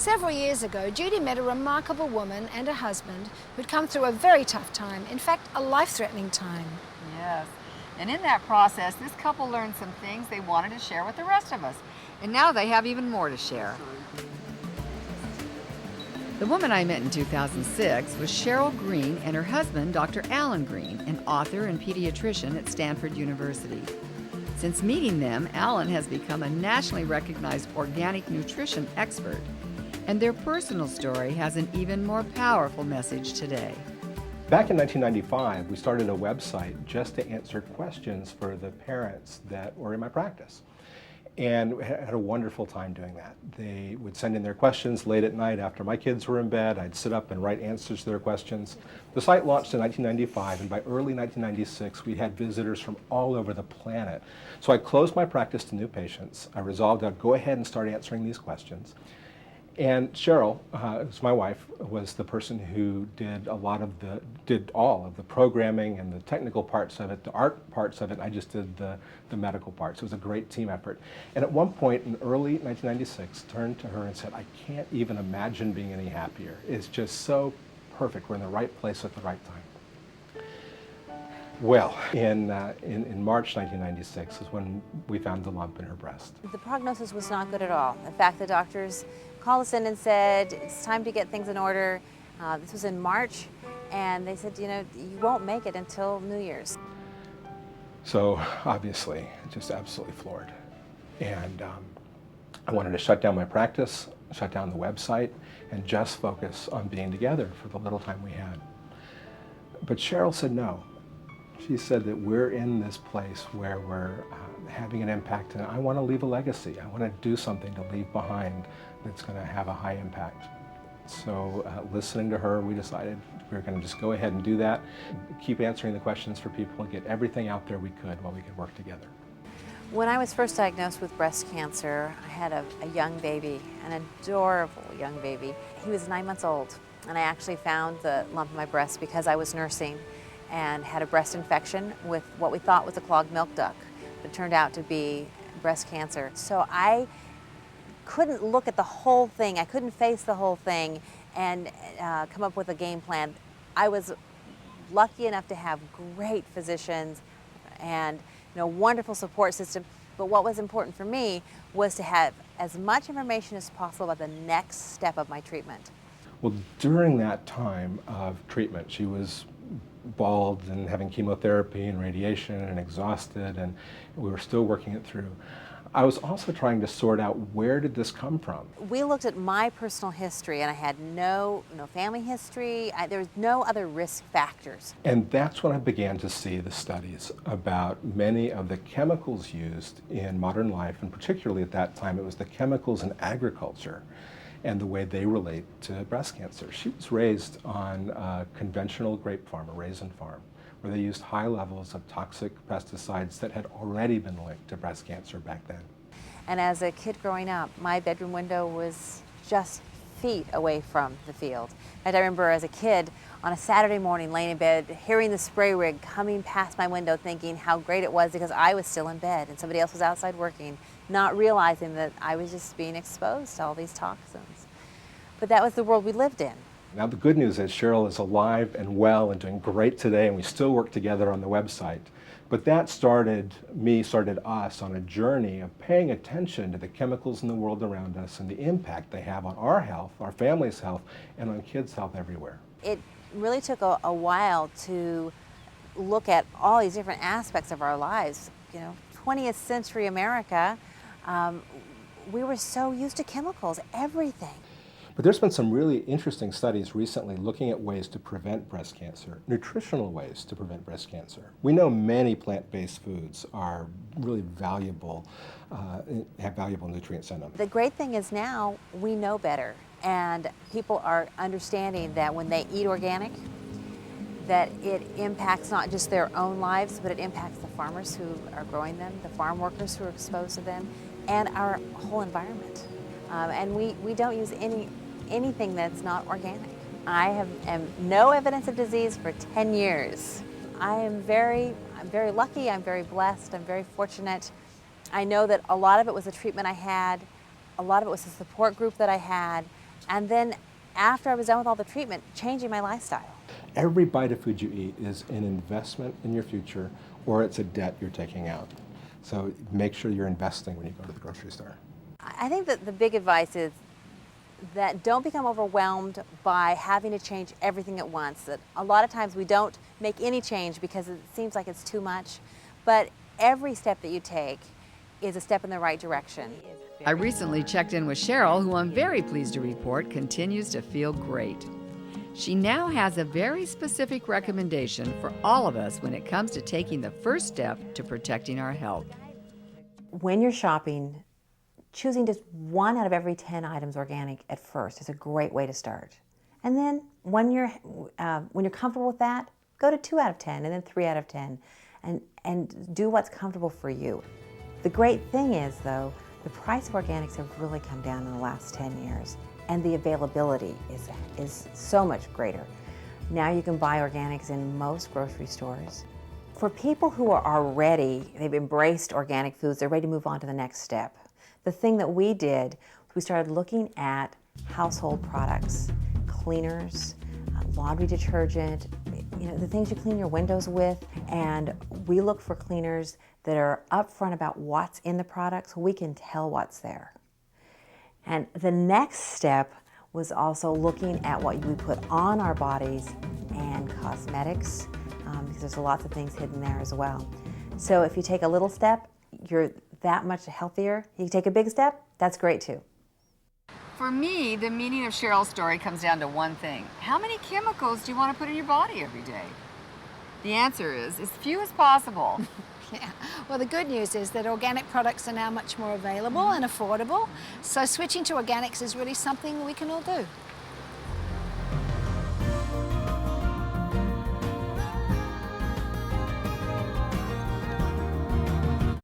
Several years ago, Judy met a remarkable woman and her husband who'd come through a very tough time, in fact, a life-threatening time. Yes. And in that process, this couple learned some things they wanted to share with the rest of us. And now they have even more to share. The woman I met in 2006 was Cheryl Greene and her husband, Dr. Alan Greene, an author and pediatrician at Stanford University. Since meeting them, Alan has become a nationally recognized organic nutrition expert, and their personal story has an even more powerful message today. Back in 1995, we started a website just to answer questions for the parents that were in my practice. And we had a wonderful time doing that. They would send in their questions late at night after my kids were in bed. I'd sit up and write answers to their questions. The site launched in 1995, and by early 1996, we had visitors from all over the planet. So I closed my practice to new patients. I resolved I'd go ahead and start answering these questions. And Cheryl, who's my wife, was the person who did all of the programming and the technical parts of it, the art parts of it. I just did the medical parts. It was a great team effort. And at one point in early 1996, turned to her and said, "I can't even imagine being any happier. It's just so perfect. We're in the right place at the right time." Well, in March 1996 is when we found the lump in her breast. The prognosis was not good at all. In fact, the doctors called us in and said, it's time to get things in order. This was in March, and they said, you won't make it until New Year's. So obviously, just absolutely floored. And I wanted to shut down my practice, shut down the website, and just focus on being together for the little time we had. But Cheryl said no. She said that we're in this place where we're having an impact, and I want to leave a legacy. I want to do something to leave behind that's going to have a high impact. So listening to her, we decided we were going to just go ahead and do that, keep answering the questions for people and get everything out there we could while we could work together. When I was first diagnosed with breast cancer, I had a young baby, an adorable young baby. He was 9 months old, and I actually found the lump in my breast because I was nursing and had a breast infection with what we thought was a clogged milk duct. It turned out to be breast cancer. So I couldn't look at the whole thing. I couldn't face the whole thing and come up with a game plan. I was lucky enough to have great physicians and wonderful support system. But what was important for me was to have as much information as possible about the next step of my treatment. Well, during that time of treatment, she was bald and having chemotherapy and radiation and exhausted, and we were still working it through. I was also trying to sort out, where did this come from? We looked at my personal history, and I had no family history. There was no other risk factors. And that's when I began to see the studies about many of the chemicals used in modern life, and particularly at that time it was the chemicals in agriculture and the way they relate to breast cancer. She was raised on a conventional grape farm, a raisin farm, where they used high levels of toxic pesticides that had already been linked to breast cancer back then. And as a kid growing up, my bedroom window was just feet away from the field. And I remember as a kid, on a Saturday morning, laying in bed, hearing the spray rig coming past my window, thinking how great it was because I was still in bed and somebody else was outside working, not realizing that I was just being exposed to all these toxins. But that was the world we lived in. Now the good news is Cheryl is alive and well and doing great today, and we still work together on the website. But that started us on a journey of paying attention to the chemicals in the world around us and the impact they have on our health, our family's health, and on kids' health everywhere. It really took a while to look at all these different aspects of our lives. 20th century America, we were so used to chemicals, everything. But there's been some really interesting studies recently looking at ways to prevent breast cancer, nutritional ways to prevent breast cancer. We know many plant-based foods are really valuable, have valuable nutrients in them. The great thing is now we know better, and people are understanding that when they eat organic, that it impacts not just their own lives, but it impacts the farmers who are growing them, the farm workers who are exposed to them, and our whole environment. And we don't use anything that's not organic. I have no evidence of disease for 10 years. I'm very lucky, I'm very blessed, I'm very fortunate. I know that a lot of it was the treatment I had, a lot of it was the support group that I had, And then after I was done with all the treatment, changing my lifestyle. Every bite of food you eat is an investment in your future, or it's a debt you're taking out. So make sure you're investing when you go to the grocery store. I think that the big advice is that don't become overwhelmed by having to change everything at once. That a lot of times we don't make any change because it seems like it's too much, but every step that you take is a step in the right direction. I recently checked in with Cheryl, who I'm very pleased to report continues to feel great. She now has a very specific recommendation for all of us when it comes to taking the first step to protecting our health. When you're shopping, choosing just 1 out of every 10 items organic at first is a great way to start. And then when you're comfortable with that, go to 2 out of 10 and then 3 out of 10 and do what's comfortable for you. The great thing is, though, the price of organics have really come down in the last 10 years, and the availability is so much greater. Now you can buy organics in most grocery stores. For people who are ready, they've embraced organic foods, they're ready to move on to the next step. The thing that we did, we started looking at household products, cleaners, laundry detergent, the things you clean your windows with, and we look for cleaners that are upfront about what's in the product so we can tell what's there. And the next step was also looking at what we put on our bodies and cosmetics, because there's lots of things hidden there as well. So if you take a little step, you're that much healthier. You take a big step, that's great too. For me, the meaning of Cheryl's story comes down to one thing. How many chemicals do you want to put in your body every day? The answer is as few as possible. Yeah. Well, the good news is that organic products are now much more available and affordable. So switching to organics is really something we can all do.